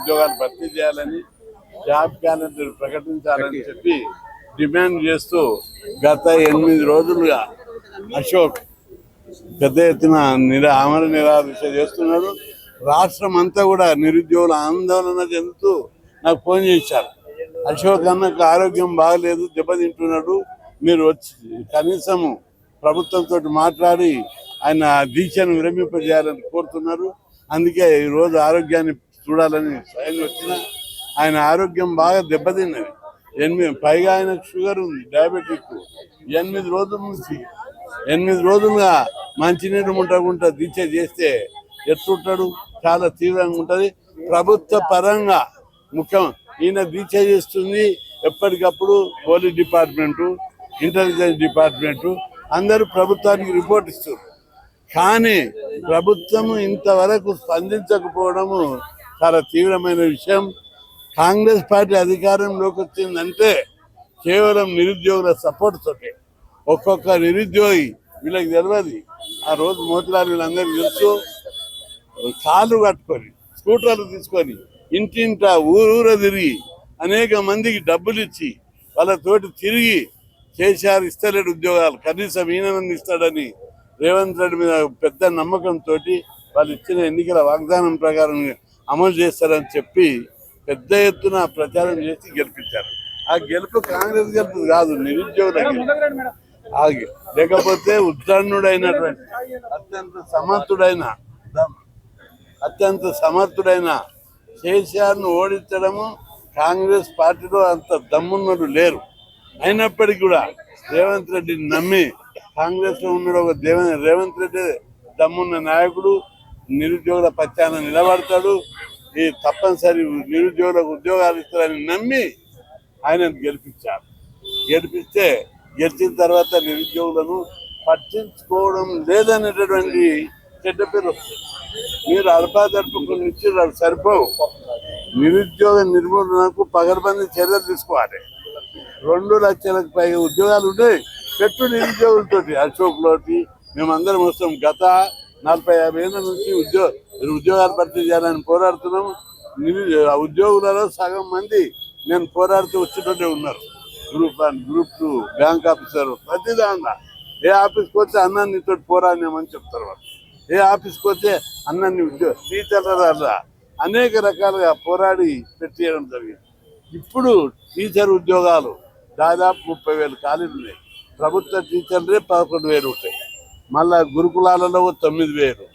ఉద్యోగాలు భర్తీ చేయాలని, జాబ్ క్యాలెండర్ ప్రకటించాలని చెప్పి డిమాండ్ చేస్తూ గత 8 రోజులుగా అశోక్ పెద్ద ఎత్తున ఆమరణ నిరాదీక్ష చేస్తున్నారు. రాష్ట్రం అంతా కూడా నిరుద్యోగుల ఆందోళన చెందుతూ నాకు ఫోన్ చేశారు. అశోక్ అన్నకు ఆరోగ్యం బాగలేదు, దెబ్బతింటున్నాడు, మీరు వచ్చి కనీసము ప్రభుత్వంతో మాట్లాడి ఆయన దీక్షను విరమింపజేయాలని కోరుతున్నారు. అందుకే ఈరోజు ఆరోగ్యాన్ని చూడాలని స్వయంగా వచ్చిన ఆయన ఆరోగ్యం బాగా దెబ్బతిన్నది. పైగా ఆయనకు షుగర్ ఉంది, డయాబెటిక్. 8 రోజులుగా మంచినీరు ముట్టకుండా దీక్ష చేస్తే ఎట్లుంటాడు? చాలా తీవ్రంగా ఉంటుంది. ప్రభుత్వ పరంగా ముఖ్యం ఈయన దీక్ష చేస్తుంది. ఎప్పటికప్పుడు పోలీస్ డిపార్ట్మెంటు, ఇంటెలిజెన్స్ డిపార్ట్మెంటు అందరూ ప్రభుత్వానికి రిపోర్ట్ ఇస్తారు. కానీ ప్రభుత్వం ఇంతవరకు స్పందించకపోవడము చాలా తీవ్రమైన విషయం. కాంగ్రెస్ పార్టీ అధికారంలోకి వచ్చిందంటే కేవలం నిరుద్యోగుల సపోర్ట్ తోటే. ఒక్కొక్క నిరుద్యోగి వీళ్ళకి తెలియదు. ఆ రోజు మోతిలాల్ వీళ్ళందరికీ తెలుసు, కాళ్ళు కట్టుకొని స్కూటర్లు తీసుకొని ఇంటింట ఊరూర తిరిగి అనేక మందికి డబ్బులు ఇచ్చి వాళ్ళతోటి తిరిగి కేసీఆర్ ఇస్తలేడు ఉద్యోగాలు, కనీసం ఈయనని ఇస్తాడని రేవంత్ రెడ్డి మీద పెద్ద నమ్మకంతో వాళ్ళు ఇచ్చిన ఎన్నికల వాగ్దానం ప్రకారం అమలు చేస్తారని చెప్పి పెద్ద ఎత్తున ప్రచారం చేసి గెలిపించారు. ఆ గెలుపు కాంగ్రెస్ గెలుపు కాదు, నిరుద్యోగుల గెలుపు. లేకపోతే ఉద్దండుడైనటువంటి అత్యంత సమర్థుడైన కేసీఆర్ను ఓడించడము కాంగ్రెస్ పార్టీలో అంత దమ్మున్నడు లేరు. అయినప్పటికీ కూడా రేవంత్ రెడ్డిని నమ్మి కాంగ్రెస్ లో ఉన్నాడు ఒక రేవంత్ రెడ్డి దమ్మున్న నాయకుడు, నిరుద్యోగుల పక్షాన నిలబడతాడు. ఈ తప్పనిసరి నిరుద్యోగులకు ఉద్యోగాలు ఇస్తారని నమ్మి ఆయన గెలిపించారు. గెలిచిన తర్వాత నిరుద్యోగులను పట్టించుకోవడం లేదనేటటువంటి చెడ్డ పేరు వస్తుంది. మీరు అల్పాదర్పుకుని ఇచ్చి సరిపోవు. నిరుద్యోగ నిర్మూలనకు పగడ్బందీ చర్యలు తీసుకోవాలి. 2 లక్షలకు పైగా ఉద్యోగాలు ఉంటాయి, పెట్టు నిరుద్యోగులతోటి. అశోక్లోటి మేమందరం వస్తాం. గత 40-50 ఏళ్ళ నుంచి ఉద్యోగాలు భర్తీ చేయాలని పోరాడుతున్నాం. ఉద్యోగులలో సగం మంది నేను పోరాడుతూ వచ్చినట్టే ఉన్నారు. గ్రూప్ 1, గ్రూప్ 2, బ్యాంక్ ఆఫీసర్, ప్రతి దాంట్లో ఏ ఆఫీస్కి వస్తే అన్నాన్ని నీతో పోరాడినామని చెప్తారు వాళ్ళు. ఏ ఆఫీస్కి వస్తే అన్నాన్ని టీచర్ల అనేక రకాలుగా పోరాడి పెట్టేయడం జరిగింది. ఇప్పుడు టీచర్ ఉద్యోగాలు దాదాపు 30,000 ఖాళీలు ఉన్నాయి. ప్రభుత్వ టీచర్లే 11,000 ఉంటాయి. మళ్ళా గురుకులాలలో 9,000,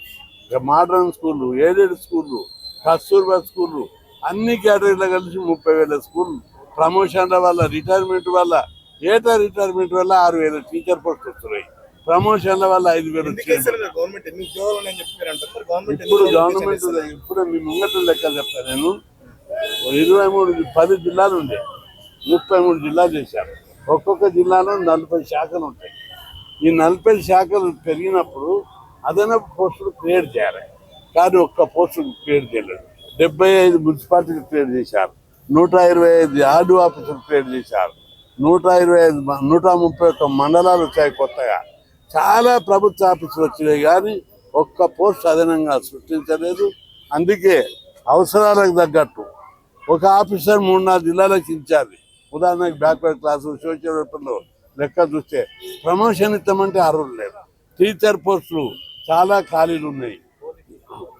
మోడర్న్ స్కూళ్ళు, ఎయిడెడ్ స్కూళ్ళు, కస్తూర్బా స్కూళ్ళు, అన్ని కేటగిరీలో కలిసి 30,000 స్కూళ్ళు. ప్రమోషన్ల వల్ల, రిటైర్మెంట్ వల్ల, ఏటా రిటైర్మెంట్ వల్ల 6,000 టీచర్ పోస్టులు వస్తున్నాయి. ప్రమోషన్ల వల్ల 5,000 వచ్చాయి. ఇప్పుడు గవర్నమెంట్ ఇప్పుడు మీ ముంగట లెక్కలు చెప్తాను నేను. 10 జిల్లాలు ఉండే 33 జిల్లాలు చేశారు. ఒక్కొక్క జిల్లాలో 40 శాఖలు ఉంటాయి. ఈ 40 శాఖలు పెరిగినప్పుడు అదనపు పోస్టులు క్రియేట్ చేయాలి. కానీ ఒక్క పోస్టులు క్రియేట్ చేయలేదు. 75 మున్సిపాలిటీలు క్రియేట్ చేశారు. 125 ఆర్డీ ఆఫీసులు క్రియేట్ చేశారు. 131 మండలాలు వచ్చాయి కొత్తగా. చాలా ప్రభుత్వ ఆఫీసులు వచ్చినాయి, కానీ ఒక్క పోస్ట్ అదనంగా సృష్టించలేదు. అందుకే అవసరాలకు తగ్గట్టు ఒక ఆఫీసర్ 3-4 జిల్లాలకు ఇచ్చారు. ఉదాహరణకు బ్యాక్వర్డ్ క్లాసు, సోషల్ వెల్ఫేర్లో లెక్క చూస్తే ప్రమోషన్ ఇస్తామంటే అర్హులు లేరు. టీచర్ పోస్టులు చాలా ఖాళీలు ఉన్నాయి.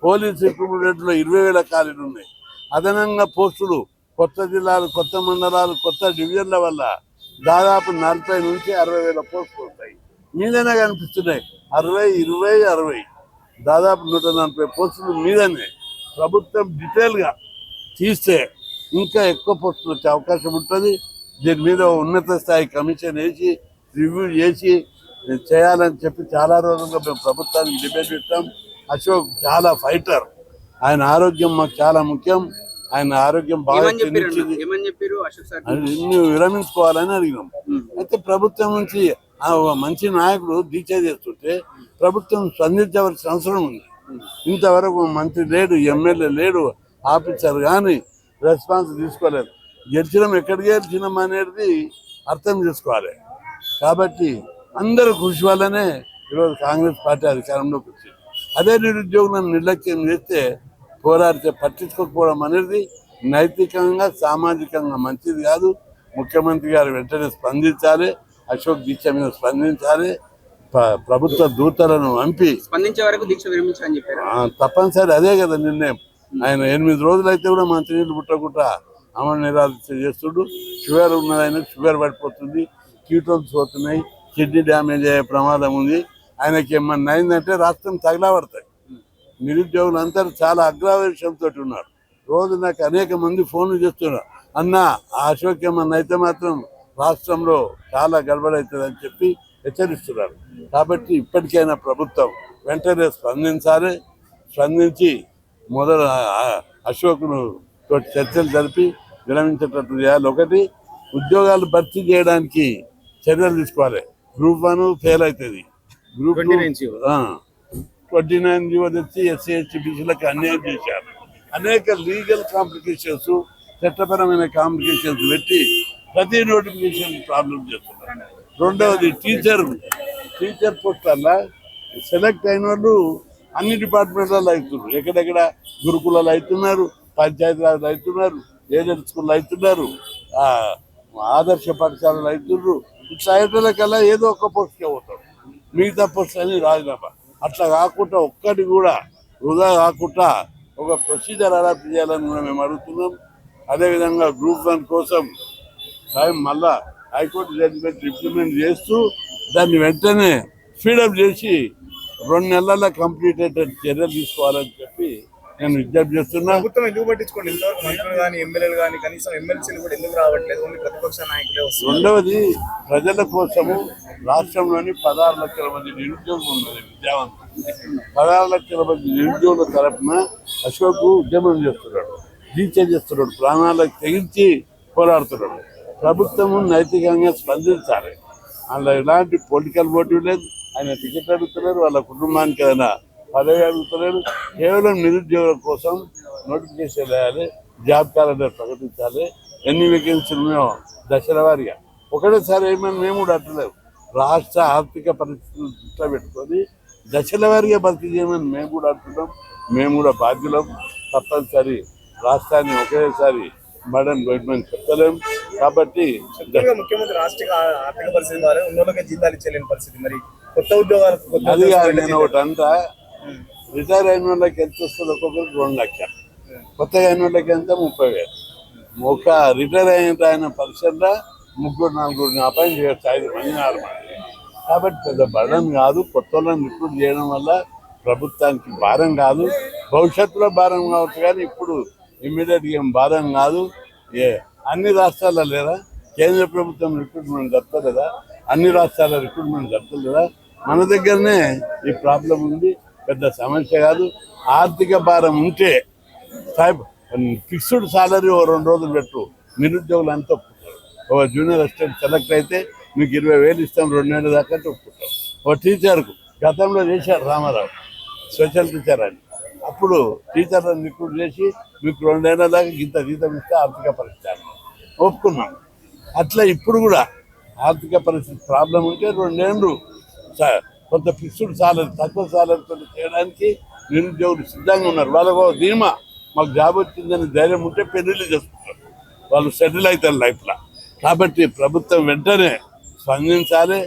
పోలీస్ రిక్రూట్మెంట్లో 20,000 ఖాళీలు ఉన్నాయి. అదనంగా పోస్టులు కొత్త జిల్లాలు, కొత్త మండలాలు, కొత్త డివిజన్ల వల్ల దాదాపు 40 నుంచి 60,000 పోస్టులు వస్తాయి. మీదనే కనిపిస్తున్నాయి 60 దాదాపు 140 పోస్టులు మీదనే. ప్రభుత్వం డీటెయిల్గా తీస్తే ఇంకా ఎక్కువ పోస్టులు వచ్చే అవకాశం ఉంటుంది. దీని మీద ఉన్నత స్థాయి కమిషన్ వేసి రివ్యూ చేసి చేయాలని చెప్పి చాలా రోజులుగా మేము ప్రభుత్వానికి డిబేట్ పెట్టాం. అశోక్ చాలా ఫైటర్. ఆయన ఆరోగ్యం మాకు చాలా ముఖ్యం. ఆయన ఆరోగ్యం బాగా విరమించుకోవాలని అడిగినాం. అయితే ప్రభుత్వం నుంచి మంచి నాయకుడు దీక్ష చేస్తుంటే ప్రభుత్వం స్పందించవలసిన అవసరం ఉంది. ఇంతవరకు మంత్రి లేడు, ఎమ్మెల్యే లేడు, ఆఫీసర్ కానీ రెస్పాన్స్ తీసుకోలేదు. గెలిచినాం, ఎక్కడికి గెలిచినాం అనేది అర్థం చేసుకోవాలి. కాబట్టి అందరూ కృషి వల్లనే ఈరోజు కాంగ్రెస్ పార్టీ అధికారంలోకి వచ్చింది. అదే నిరుద్యోగులను నిర్లక్ష్యం చేస్తే పోరాడితే పట్టించుకోకపోవడం అనేది నైతికంగా సామాజికంగా మంచిది కాదు. ముఖ్యమంత్రి గారు వెంటనే స్పందించాలి, అశోక్ దీక్ష మీద స్పందించాలి, ప్రభుత్వ దూతలను పంపి స్పందించే వరకు దీక్ష విరమించాలని చెప్పారు. తప్పనిసరి అదే కదా నిర్ణయం. ఆయన 8 రోజులైతే కూడా మంచినీళ్ళు పుట్టకుండా అమలు నిరాదీక్ష చేస్తుడు. షుగర్ ఉన్నది, ఆయనకు షుగర్ పడిపోతుంది, కీటోన్స్ పోతున్నాయి, కిడ్నీ డ్యామేజ్ అయ్యే ప్రమాదం ఉంది. ఆయనకి ఏమన్నా అయిందంటే రాష్ట్రం తగలబడతాయి. నిరుద్యోగులు అందరూ చాలా అగ్రవేశంతో ఉన్నారు. రోజు నాకు అనేక మంది ఫోన్లు చేస్తున్నారు, అన్న అశోక్ ఏమన్నా అయితే మాత్రం రాష్ట్రంలో చాలా గడబడవుతుందని చెప్పి హెచ్చరిస్తున్నారు. కాబట్టి ఇప్పటికైనా ప్రభుత్వం వెంటనే స్పందించాలి. స్పందించి మొదలు అశోక్ను తోటి చర్చలు జరిపి విరమించేటట్టు చేయాలి. ఒకటి, ఉద్యోగాలు భర్తీ చేయడానికి చర్యలు తీసుకోవాలి. గ్రూప్ 1 ఫెయిల్ అవుతుంది, గ్రూప్ 29 జీవో తెచ్చి ఎస్సీ ఎస్టీ బీసీలకు అన్యాయం చేశారు. అనేక లీగల్ కాంప్లికేషన్స్, చట్టపరమైన కాంప్లికేషన్స్ పెట్టి ప్రతి నోటిఫికేషన్ ప్రాబ్లం చేస్తున్నారు. రెండవది, టీచర్ పోస్టుల్లో సెలెక్ట్ అయిన వాళ్ళు అన్ని డిపార్ట్మెంట్లలో అవుతున్నారు. ఎక్కడెక్కడ గురుకులాలు అవుతున్నారు, పంచాయతీరాజ్ అవుతున్నారు, ఏజెంట్ స్కూళ్ళు అవుతున్నారు, ఆదర్శ పాఠశాలలు అవుతున్నారు. ఇట్లా అయ్యేటోళ్ళకల్లా ఏదో ఒక పోస్ట్కే పోతారు, మిగతా పోస్ట్ అని రాజీనామా. అట్లా కాకుండా ఒక్కటి కూడా వృధా కాకుండా ఒక ప్రొసీజర్ అడాప్ట్ చేయాలని కూడా మేము అడుగుతున్నాం. అదేవిధంగా గ్రూప్ 1 కోసం మళ్ళా హైకోర్టు జడ్జిమెంట్ ఇంప్లిమెంట్ చేస్తూ దాన్ని వెంటనే స్పీడప్ చేసి 2 నెలల్లో కంప్లీట్ అయ్యేటట్టు చర్యలు తీసుకోవాలని చెప్పి నేను విజ్ఞప్తి చేస్తున్నా. ప్రభుత్వం ఎందుకు పట్టించుకోండి? ఇంతవరకు మంత్రులు కానీ ఎమ్మెల్యేలు కానీ కనీసం ఎమ్మెల్సీలు కూడా ఎందుకు రావట్లేదు? ఓన్లీ ప్రతిపక్ష నాయకులే వస్తున్నారు. రెండవది, ప్రజల కోసము రాష్ట్రంలోని 16 లక్షల మంది నిరుద్యోగులు ఉన్నది, విద్యావంతులు. 16 లక్షల మంది నిరుద్యోగుల తరఫున అశోక్ ఉద్యమం చేస్తున్నాడు, దీక్ష చేస్తున్నాడు, ప్రాణాలకు తెగించి పోరాడుతున్నాడు. ప్రభుత్వము నైతికంగా స్పందించాలి. అందులో ఎలాంటి పొలిటికల్ మోటివ్ లేదు. ఆయన టికెట్ అడుగుతలేరు, వాళ్ళ కుటుంబానికి ఏదైనా పదవి అడుగుతలేరు. కేవలం నిరుద్యోగుల కోసం నోటిఫికేషన్ వేయాలి, జాబ్ క్యాలెండర్ ప్రకటించాలి. ఎన్ని వేకెన్సీలు ఉన్నాయో దశల వారీగా ఒకటేసారి ఏమైనా మేము కూడా అట్టలేవు. రాష్ట్ర ఆర్థిక పరిస్థితులు దృష్టిలో పెట్టుకొని దశల వారీగా భర్తీ చేయమని మేము కూడా అంటున్నాం. మేము కూడా బాధ్యులం. తప్పనిసరి రాష్ట్రాన్ని ఒకేసారి మేడం గవర్నమెంట్ చెప్పలేము. కాబట్టి ముఖ్యమంత్రి రాష్ట్ర ఆర్థిక పరిస్థితి ద్వారా ఉన్నోళ్ళకే జీతాలు ఇచ్చలేని పరిస్థితి. మరి కొత్త ఉద్యోగాలు అది కాదు, నేను ఒకటి అంతా, రిటైర్ అయిన వాళ్ళకి ఎంత వస్తుంది? ఒక్కొక్కరికి 2 లక్షలు, కొత్తగా అయిన వాళ్ళకి ఎంత 30,000. ఒక రిటైర్ అయిన ఆయన పరిశ్రమలో 3-4 అపాయింట్ చేయొచ్చు, 5 మంది 6 మంది. కాబట్టి పెద్ద బర్డన్ కాదు. కొత్త వాళ్ళని రిక్రూట్ చేయడం వల్ల ప్రభుత్వానికి భారం కాదు. భవిష్యత్తులో భారం కావచ్చు, కానీ ఇప్పుడు ఇమ్మీడియట్గా ఏం భారం కాదు. అన్ని రాష్ట్రాల్లో లేదా కేంద్ర ప్రభుత్వం రిక్రూట్మెంట్ జరపలేదా? అన్ని రాష్ట్రాల రిక్రూట్మెంట్ జరపలేదా? మన దగ్గరనే ఈ ప్రాబ్లం ఉంది, పెద్ద సమస్య కాదు. ఆర్థిక భారం ఉంటే ఫిక్స్డ్ సాలరీ 2 రోజులు పెట్టు, నిరుద్యోగులు అంతా ఒప్పుకుంటారు. ఒక జూనియర్ అసిస్టెంట్ సెలెక్ట్ అయితే మీకు 20,000 ఇస్తాం 2 నెలల దాకా ఒప్పుకుంటాం. ఒక టీచర్కు గతంలో చేశారు రామారావు, స్పెషల్ టీచర్ అని. అప్పుడు టీచర్లను రిక్రూట్ చేసి మీకు 2 నెలల దాకా ఇంత జీతం ఇస్తే ఆర్థిక పరిస్థితి ఒప్పుకున్నాం. అట్లా ఇప్పుడు కూడా ఆర్థిక పరిస్థితి ప్రాబ్లం ఉంటే 2 నెలలు కొంత ఫిక్స్డ్ సాలరీ, తక్కువ సాలరీతో చేయడానికి నిరుద్యోగులు సిద్ధంగా ఉన్నారు. వాళ్ళకు ధీమా, మాకు జాబ్ వచ్చిందని ధైర్యం ఉంటే పెళ్లిళ్ళు చేసుకుంటారు, వాళ్ళు సెటిల్ అవుతారు లైఫ్లో. కాబట్టి ప్రభుత్వం వెంటనే స్పందించాలి.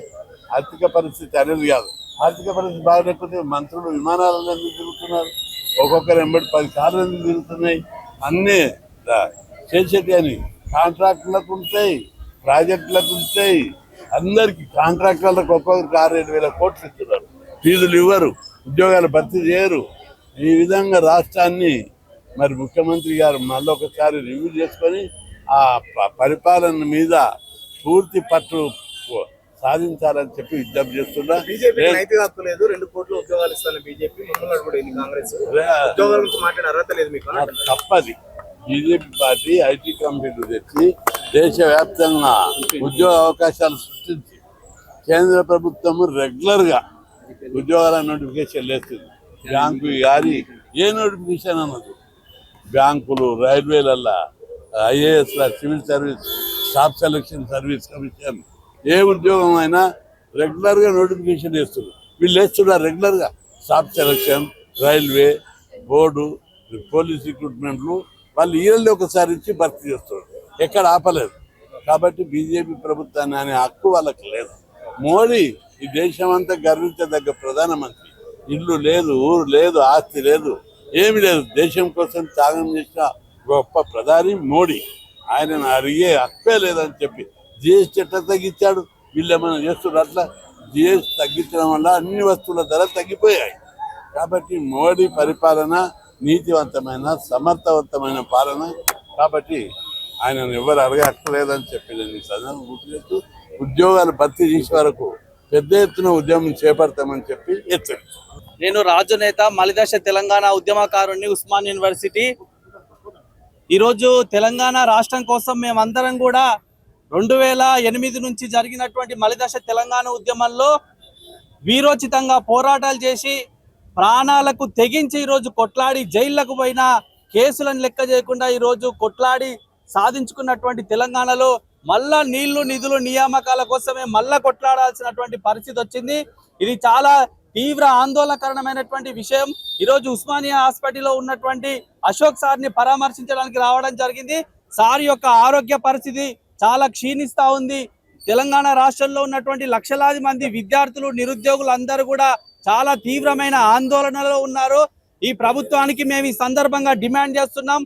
ఆర్థిక పరిస్థితి అనేది కాదు, ఆర్థిక పరిస్థితి బాగలేకపోతే మంత్రులు విమానాలలో ఎందుకు తిరుగుతున్నారు? ఒక్కొక్కరు 10 కార్లు ఎందుకు తిరుగుతున్నాయి? అన్నీ చేసేటి అని కాంట్రాక్టులకు ఉంటాయి, ప్రాజెక్టులకు ఉంటాయి. అందరికి కాంట్రాక్టర్లకు ఒక్కొక్కరికి 6-7 కోట్లు ఇస్తున్నారు, ఫీజులు ఇవ్వరు, ఉద్యోగాలు భర్తీ చేయరు. ఈ విధంగా రాష్ట్రాన్ని మరి ముఖ్యమంత్రి గారు మళ్ళీ ఒకసారి రివ్యూ చేసుకొని ఆ పరిపాలన మీద పూర్తి పట్టు సాధించాలని చెప్పి విజ్ఞప్తి చేస్తున్నా. బీజేపీ నైతిక హక్కు లేదు, 2 కోట్ల ఉద్యోగాలు ఇస్తాను బీజేపీ మమ్మల్ని కూడా కాంగ్రెస్ ఉద్యోగాల గురించి మాట్లాడే అర్హత లేదు మీకు. తప్పది. బీజేపీ పార్టీ ఐటీ కంపెనీలు తెచ్చి దేశవ్యాప్తంగా ఉద్యోగ అవకాశాలు సృష్టించి కేంద్ర ప్రభుత్వము రెగ్యులర్గా ఉద్యోగాల నోటిఫికేషన్ వేస్తుంది. బ్యాంకు గారి ఏ నోటిఫికేషన్ అన్నది, బ్యాంకులు, రైల్వేలల్లా, IAS, civil service, staff selection service commission, ఏ ఉద్యోగం అయినా రెగ్యులర్గా నోటిఫికేషన్ వేస్తున్నారు. వీళ్ళు వేస్తున్నారు రెగ్యులర్గా. Staff selection, railway board, police రిక్రూట్మెంట్లు వాళ్ళు ఇయర్లీ ఒకసారి ఇచ్చి భర్తీ చేస్తారు, ఎక్కడ ఆపలేదు. కాబట్టి బీజేపీ ప్రభుత్వాన్ని అనే హక్కు వాళ్ళకి లేదు. మోడీ ఈ దేశం అంతా గర్వించదగ్గ ప్రధానమంత్రి. ఇల్లు లేదు, ఊరు లేదు, ఆస్తి లేదు, ఏమి లేదు. దేశం కోసం త్యాగం చేసిన గొప్ప ప్రధాని మోడీ. ఆయనను అడిగే హక్కే లేదని చెప్పి జిఎస్టీ ఎట్లా తగ్గించాడు, వీళ్ళు ఏమైనా చేస్తున్నారు. అట్లా జిఎస్టీ తగ్గించడం వల్ల అన్ని వస్తువుల ధర తగ్గిపోయాయి. కాబట్టి మోడీ పరిపాలన నీతివంతమైన సమర్థవంతమైన పాలన. కాబట్టి ఆయనను ఎవరు అడగక్కర్లేదని చెప్పి నేను ఈ సందర్భంగా గుర్తు చేస్తూ ఉద్యోగాలు భర్తీ చేసే వరకు పెద్ద ఎత్తున ఉద్యమం చేపడతామని చెప్పి హెచ్చరించారు. నేను రాజు నేత మలిదశ తెలంగాణ ఉద్యమకారుణ్ణి, ఉస్మాన్ యూనివర్సిటీ. ఈరోజు తెలంగాణ రాష్ట్రం కోసం మేమందరం కూడా 2008 నుంచి జరిగినటువంటి మలిదశ తెలంగాణ ఉద్యమంలో వీరోచితంగా పోరాటాలు చేసి ప్రాణాలకు తెగించి ఈరోజు కొట్లాడి జైళ్లకు పోయిన కేసులను లెక్క చేయకుండా ఈరోజు కొట్లాడి సాధించుకున్నటువంటి తెలంగాణలో మళ్ళా నీళ్లు నిధులు నియామకాల కోసమే మళ్ళా కొట్లాడాల్సినటువంటి పరిస్థితి వచ్చింది. ఇది చాలా తీవ్ర ఆందోళనకరమైనటువంటి విషయం. ఈరోజు ఉస్మానియా హాస్పిటల్లో ఉన్నటువంటి అశోక్ సార్ని పరామర్శించడానికి రావడం జరిగింది. సార్ యొక్క ఆరోగ్య పరిస్థితి చాలా క్షీణిస్తా ఉంది. తెలంగాణ రాష్ట్రంలో ఉన్నటువంటి లక్షలాది మంది విద్యార్థులు, నిరుద్యోగులు అందరూ కూడా చాలా తీవ్రమైన ఆందోళనలో ఉన్నారు. ఈ ప్రభుత్వానికి మేము ఈ సందర్భంగా డిమాండ్ చేస్తున్నాం.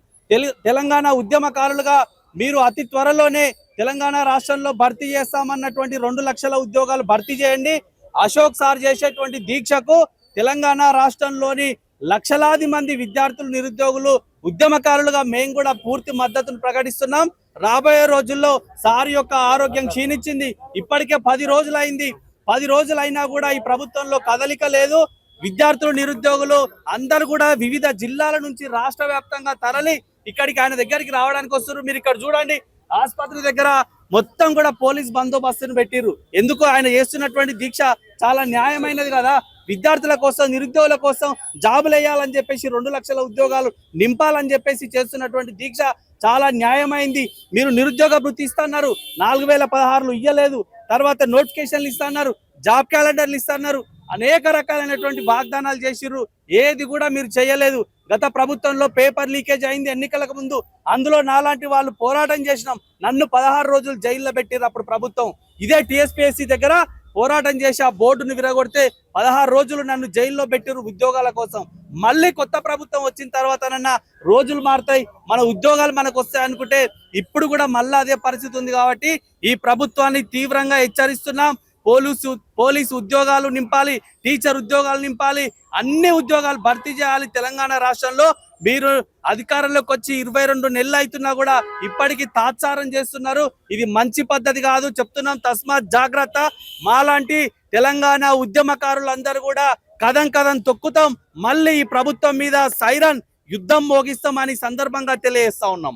తెలంగాణ ఉద్యమకారులుగా మీరు అతి త్వరలోనే తెలంగాణ రాష్ట్రంలో భర్తీ చేస్తామన్నటువంటి 2 లక్షల ఉద్యోగాలు భర్తీ చేయండి. అశోక్ సార్ చేసేటువంటి దీక్షకు తెలంగాణ రాష్ట్రంలోని లక్షలాది మంది విద్యార్థులు, నిరుద్యోగులు, ఉద్యమకారులుగా మేము కూడా పూర్తి మద్దతును ప్రకటిస్తున్నాం. రాబోయే రోజుల్లో సార్ యొక్క ఆరోగ్యం క్షీణించింది. ఇప్పటికే 10 రోజులైంది. 10 రోజులైనా కూడా ఈ ప్రభుత్వంలో కదలిక లేదు. విద్యార్థులు, నిరుద్యోగులు అందరూ కూడా వివిధ జిల్లాల నుంచి రాష్ట్ర వ్యాప్తంగా తరలి ఇక్కడికి ఆయన దగ్గరికి రావడానికి వస్తున్నారు. మీరు ఇక్కడ చూడండి, ఆసుపత్రి దగ్గర మొత్తం కూడా పోలీస్ బందోబస్తును పెట్టిర్రు. ఎందుకు? ఆయన చేస్తున్నటువంటి దీక్ష చాలా న్యాయమైనది కదా. విద్యార్థుల కోసం, నిరుద్యోగుల కోసం జాబులు వేయాలని చెప్పేసి 2 లక్షల ఉద్యోగాలు నింపాలని చెప్పేసి చేస్తున్నటువంటి దీక్ష చాలా న్యాయమైంది. మీరు నిరుద్యోగ వృత్తి ఇస్తున్నారు, 4016 ఇయ్యలేదు. తర్వాత నోటిఫికేషన్లు ఇస్తున్నారు, జాబ్ క్యాలెండర్లు ఇస్తున్నారు, అనేక రకాలైనటువంటి వాగ్దానాలు చేసిర్రు. ఏది కూడా మీరు చేయలేదు. గత ప్రభుత్వంలో పేపర్ లీకేజ్ అయింది ఎన్నికలకు ముందు. అందులో నాలాంటి వాళ్ళు పోరాటం చేసినాం. నన్ను 16 రోజులు జైల్లో పెట్టిర్రు అప్పుడు ప్రభుత్వం. ఇదే టీఎస్పీఎస్సీ దగ్గర పోరాటం చేసి ఆ బోర్డును విరగొడితే 16 రోజులు నన్ను జైల్లో పెట్టిర్రు ఉద్యోగాల కోసం. మళ్ళీ కొత్త ప్రభుత్వం వచ్చిన తర్వాతనన్నా రోజులు మారుతాయి, మన ఉద్యోగాలు మనకు వస్తాయి అనుకుంటే ఇప్పుడు కూడా మళ్ళీ అదే పరిస్థితి ఉంది. కాబట్టి ఈ ప్రభుత్వాన్ని తీవ్రంగా హెచ్చరిస్తున్నాం. పోలీసు ఉద్యోగాలు నింపాలి, టీచర్ ఉద్యోగాలు నింపాలి, అన్ని ఉద్యోగాలు భర్తీ చేయాలి. తెలంగాణ రాష్ట్రంలో మీరు అధికారంలోకి వచ్చి 22 నెలలు అవుతున్నా కూడా ఇప్పటికీ తాత్సారం చేస్తున్నారు. ఇది మంచి పద్ధతి కాదు, చెప్తున్నాం. తస్మాత్ జాగ్రత్త. మాలాంటి తెలంగాణ ఉద్యమకారులందరూ కూడా కదం తొక్కుతాం. మళ్ళీ ఈ ప్రభుత్వం మీద సైరన్ యుద్ధం మోగిస్తామని సందర్భంగా తెలియజేస్తా ఉన్నాం.